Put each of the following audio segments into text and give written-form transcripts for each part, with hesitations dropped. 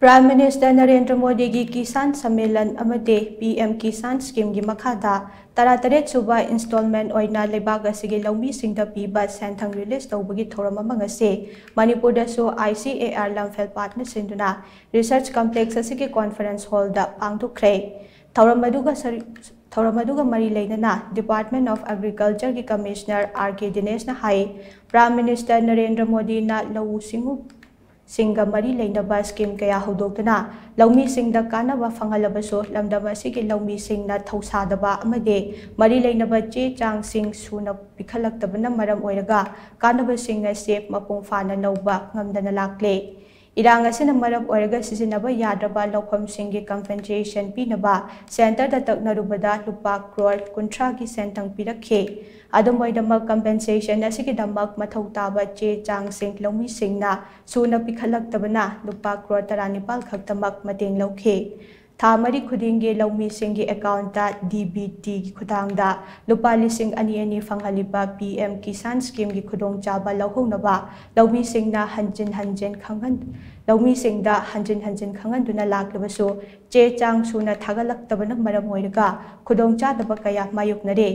Prime Minister Narendra Modi की किसान सम्मेलन अमदे PM किसान स्कीम की मखादा तरातरेट सुबा इंस्टॉलमेंट ओइना लेबाग असिगे लौमी सिंगदा पीबा सेंथंग रिलीज तौबगी थोरम अमंग असे मणिपुर दसो ICAR लमफेल पार्टनर सिंदुना रिसर्च कॉम्प्लेक्स असिगे कॉन्फ्रेंस हॉल दा पांगथुखरे थौरम मरी लेना डिपार्टमेंट ऑफ एग्रीकल्चर की कमिश्नर RK दिनेश ना हाई प्राइम मिनिस्टर नरेंद्र मोदी ना लौ सिंगु सिंगा मरी लेना स्कीम कया हौदोक्तना लौमी सिंगदा कानबा फंगलबसो लमदम असिगे लौमी सिंगना थौसादबा अमदे मरी लेना चे चांग सिंग सुना पिखलक्तबना मरम ओइरगा कानबा सिंग असे मपुंग फाना लौबा ngamdana लाक्ले इरांग असिना मरम ओइरगा सिजिनबा याद्रबा लौफम सिंगे कंपेंसेशन पीनबा सेंटर दा तकनरुबदा लुपा करोड़ 30 की सेंटंग पिरखे अदमोइदमक कंपेंसेशन असिगे दमक मथौ ताबा चे चांग सिंग लौमी सिंगना सुना पिखलक्तबना लुपा करोड़ 39 खक्तमक मतेंग लौखे था मरी खुदिंगे लौमी सिंगे अकाउंट DBT की खुदांगदा लुपा लिसिंग अनी फंगलिबा PM किसान स्कीम की खुदोंग चाबा लौहोनबा लौमी सिंगना हंजिन हंजिन खंगन लाक्लबसो चे चांग सुना थागलक्तबना मरम ओइरगा खुदोंग चादबा कया मायुकनरे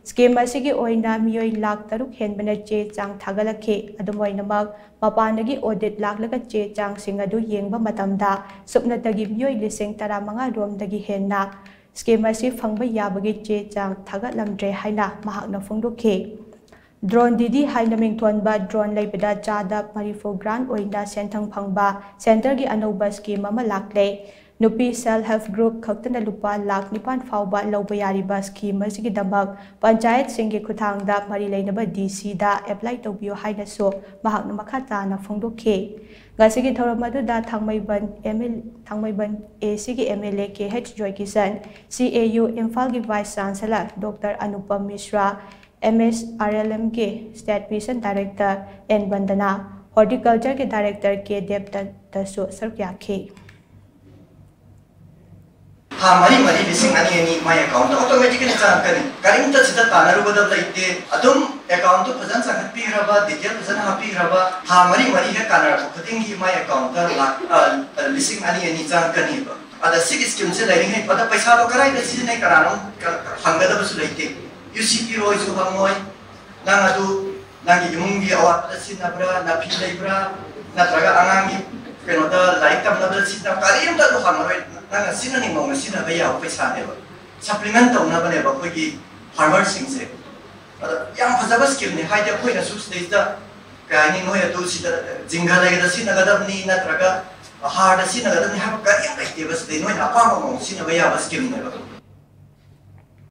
स्कीम असिगे ओइना मियोय लाख 6 हेनबना चे चांग थागलखे अदमोइनमक मपानगी ऑडिट लाक्लगा चे चांग सिंग अदु येंगबा मतमदा सुपनतगी मियोय लिसिंग 15 रोमदगी हेन्ना स्कीम असी फंगबा याबगी चे चांग थागलमद्रे हाइना महाकना फोंदोखे ड्रोन दीदी हाइना मिंगथोनबा ड्रोन लेबदा चादा मरीफो ग्रांड ओइना सेंथंग फंगबा सेंटर की अनौबा स्कीम अमा लाक्ले नुपी सेल्फ हेल्प ग्रुप खक्तना लुपा लाख 9 फाउबा लौबा यारिबा स्कीम असिगी दमक पंचायत सिंगे खुथांगदा मरी लेनबा DC दा एप्लाई तौबियो हाइनासो महाकना मखा ताना फोंदोखे गसिगी थौरम अदुदा थांगमैबन एसिगी MLA KH Joy Kishan CAU Imphal की vice chancellor doctor Anupam Mishra MSRLM के स्टेट मिशन डायरेक्टर N बंदना हॉर्टिकल्चर के डायरेक्टर K देवदत्त सरक्याखे मरी लिसिंग अनी माय अकाउंट ऑटोमेटिकली चाकनी करिंग सिदा तानरुबदा लैते अदुम अकाउंट तो फजन संगतपीरबा डिटेल फजन हापीरबा मरी है कानर खुदिंगी माय अकाउंट लिसिंग अनी चाकनी अदा सिग स्कीम से लाइरिंग है पदा पैसा तो कराई द सिजन नहीं करानो हंगदबसु लैते UCP रोय सु हंगोय नांग अदु नांगी युमुंगी अवात सिनब्रा नाफी लैब्रा नत्रगा अंगांगी केनोदा लाइक तमनबदा सिना करिम दा हंगरोय नांगा सिना नि मौना सिना बया पैसा नेबा सप्लीमेंट तौना बनेबा कोई फार्मर सिंग से अदा याम फजबा स्कीम ने हाइदा कोइना सु स्टेज दा काइनि नोय अदु सिदा जिंगा लेगदा सिना गदबनी नत्रगा हार दा सिना गदबनी हाब करिम लैते बस दे नोय अपामा मौ सिना बया स्कीम नेबा